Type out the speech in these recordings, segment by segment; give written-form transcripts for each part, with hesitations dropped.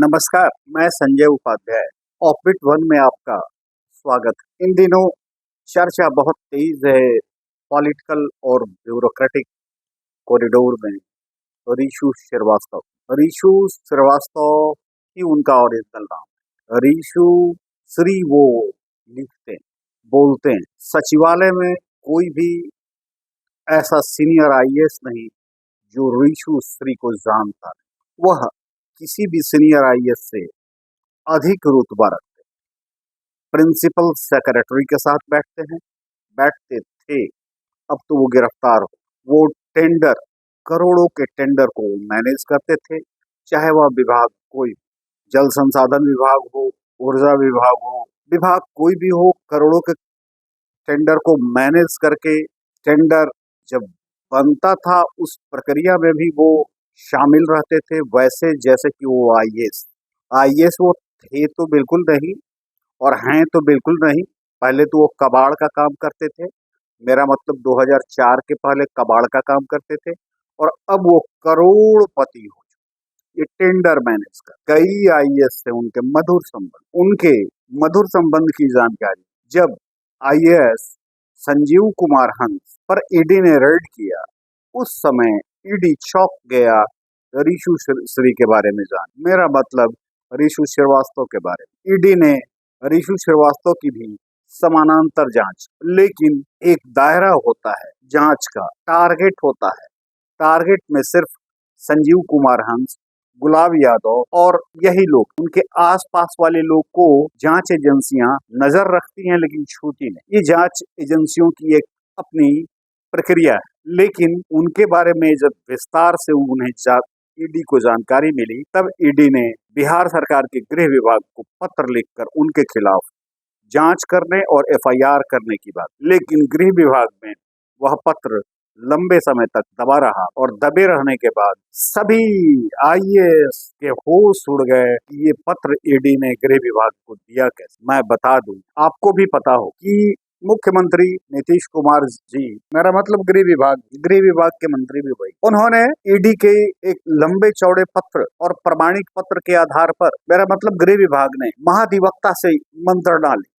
नमस्कार, मैं Sanjay Upadhyay. Offbeat one में आपका स्वागत है। इन दिनों चर्चा बहुत तेज है पॉलिटिकल और ब्यूरोक्रेटिक कॉरिडोर में ऋषु श्रीवास्तव। ऋषु श्रीवास्तव ही उनका ओरिजिनल नाम है। ऋषु श्री वो लिखते हैं, बोलते हैं। सचिवालय में कोई भी ऐसा सीनियर आईएएस नहीं जो ऋषु श्री को जानता है। वह किसी भी सीनियर आईएएस से अधिक रुतबा रखते हैं। प्रिंसिपल सेक्रेटरी के साथ बैठते थे। अब तो वो गिरफ्तार हो। वो टेंडर, करोड़ों के टेंडर को मैनेज करते थे, चाहे वह विभाग कोई, जल संसाधन विभाग हो, ऊर्जा विभाग कोई भी हो। करोड़ों के टेंडर को मैनेज करके टेंडर जब बनता था उस प्रक्रिया में भी वो शामिल रहते थे, वैसे जैसे कि वो आईएएस वो थे तो बिल्कुल नहीं और हैं तो बिल्कुल नहीं। पहले तो वो कबाड़ का काम करते थे, मेरा मतलब 2004 के पहले कबाड़ का काम करते थे, और अब वो करोड़पति हो। ये टेंडर मैनेज कर कई आईएएस से उनके मधुर संबंध की जानकारी जब आईएएस संजीव कुमार हंस पर ईडी ने रेड किया, उस समय ईडी चौंक गया ऋषु श्री के बारे में जान, मेरा मतलब ऋषु श्रीवास्तव के बारे में। ईडी ने ऋषु श्रीवास्तव की भी समानांतर जांच, लेकिन एक दायरा होता है जांच का, टारगेट होता है। टारगेट में सिर्फ संजीव कुमार हंस, गुलाब यादव और यही लोग, उनके आसपास वाले लोग को जांच एजेंसियां नजर रखती हैं लेकिन छूती नहीं। ये जांच एजेंसियों की एक अपनी प्रक्रिया है, लेकिन उनके बारे में जब विस्तार से उन्हें ईडी को जानकारी मिली, तब ईडी ने बिहार सरकार के गृह विभाग को पत्र लिखकर उनके खिलाफ जांच करने और एफआईआर करने की बात, लेकिन गृह विभाग में वह पत्र लंबे समय तक दबा रहा और दबे रहने के बाद सभी आईएएस के होश उड़ गए कि ये पत्र ईडी ने गृह विभाग को दिया कैसे। मैं बता दूं, आपको भी पता हो कि मुख्यमंत्री नीतीश कुमार जी, मेरा मतलब गृह विभाग के मंत्री भी वही, उन्होंने ईडी के एक लंबे चौड़े पत्र और प्रमाणिक पत्र के आधार पर, मेरा मतलब गृह विभाग ने महाधिवक्ता से मंत्रणा ली।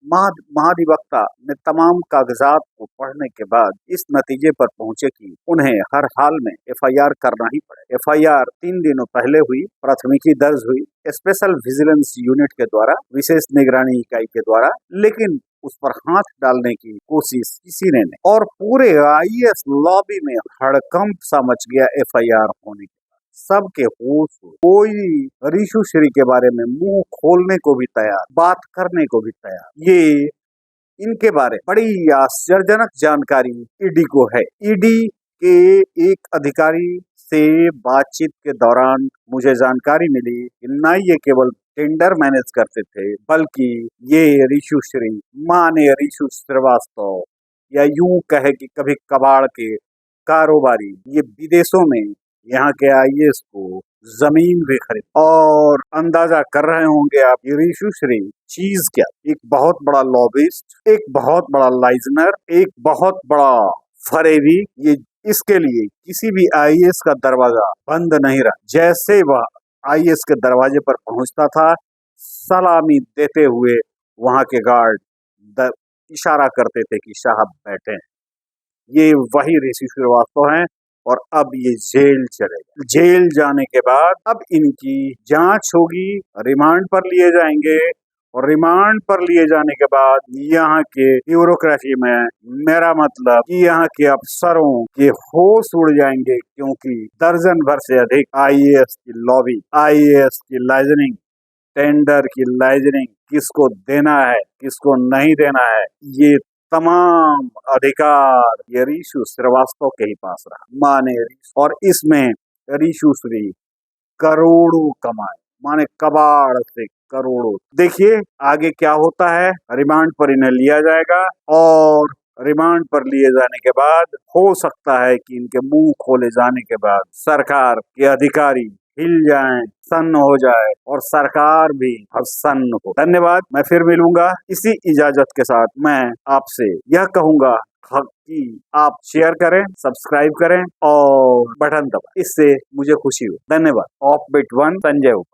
महाधिवक्ता ने तमाम कागजात को पढ़ने के बाद इस नतीजे पर पहुंचे कि उन्हें हर हाल में एफआईआर करना ही पड़े। एफआईआर 3 दिनों पहले हुई, प्राथमिकी दर्ज हुई स्पेशल विजिलेंस यूनिट के द्वारा, विशेष निगरानी इकाई के द्वारा, लेकिन उस पर हाथ डालने की कोशिश किसी ने नहीं, और पूरे आईएएस लॉबी में हड़कंप सा मच गया एफआईआर होने के बाद। सबके होश, कोई ऋषु श्री के बारे में मुंह खोलने को भी तैयार, बात करने को भी तैयार। ये इनके बारे में बड़ी आश्चर्यजनक जानकारी ईडी को है। ईडी के एक अधिकारी से बातचीत के दौरान मुझे जानकारी मिली कि न ये केवल टेंडर मैनेज करते थे, बल्कि ये ऋषु श्री, माने ऋषु श्रीवास्तव, या यूं कहे कि कभी कबाड़ के कारोबारी, ये विदेशों में यहाँ के आईएएस को जमीन भी खरीद, और अंदाजा कर रहे होंगे आप ये ऋषु श्री चीज क्या, एक बहुत बड़ा लॉबिस्ट, एक बहुत बड़ा लाइजनर, एक बहुत बड़ा फरेबी। ये इसके लिए किसी भी आईएएस का दरवाजा बंद नहीं रहा। जैसे वह आईएएस के दरवाजे पर पहुंचता था, सलामी देते हुए वहां के गार्ड इशारा करते थे कि साहब बैठे हैं। ये वही ऋषि श्रीवास्तव हैं, और अब ये जेल चलेगा। जेल जाने के बाद अब इनकी जांच होगी, रिमांड पर लिए जाएंगे, और रिमांड पर लिए जाने के बाद यहाँ के ब्यूरोक्रेसी में, मेरा मतलब कि यहाँ के अफसरों के होश उड़ जाएंगे, क्योंकि दर्जन भर से अधिक आईएएस की लॉबी, आईएएस की लाइजनिंग, टेंडर की लाइजनिंग, किसको देना है किसको नहीं देना है, ये तमाम अधिकार ये ऋषु श्रीवास्तव के ही पास रहा, माने। और इसमें ऋषु श्री करोड़ों कमाए, माने कबाड़ से करोड़ों। देखिए आगे क्या होता है। रिमांड पर इन्हें लिया जाएगा, और रिमांड पर लिए जाने के बाद हो सकता है कि इनके मुंह खोले जाने के बाद सरकार के अधिकारी हिल जाएं, सन्न हो जाए, और सरकार भी प्रसन्न हो। धन्यवाद। मैं फिर मिलूंगा। इसी इजाजत के साथ मैं आपसे यह कहूंगा कि आप शेयर करें, सब्सक्राइब करें और बटन दबाएं, इससे मुझे खुशी हो। धन्यवाद। Offbeat one, Sanjay Upadhyay.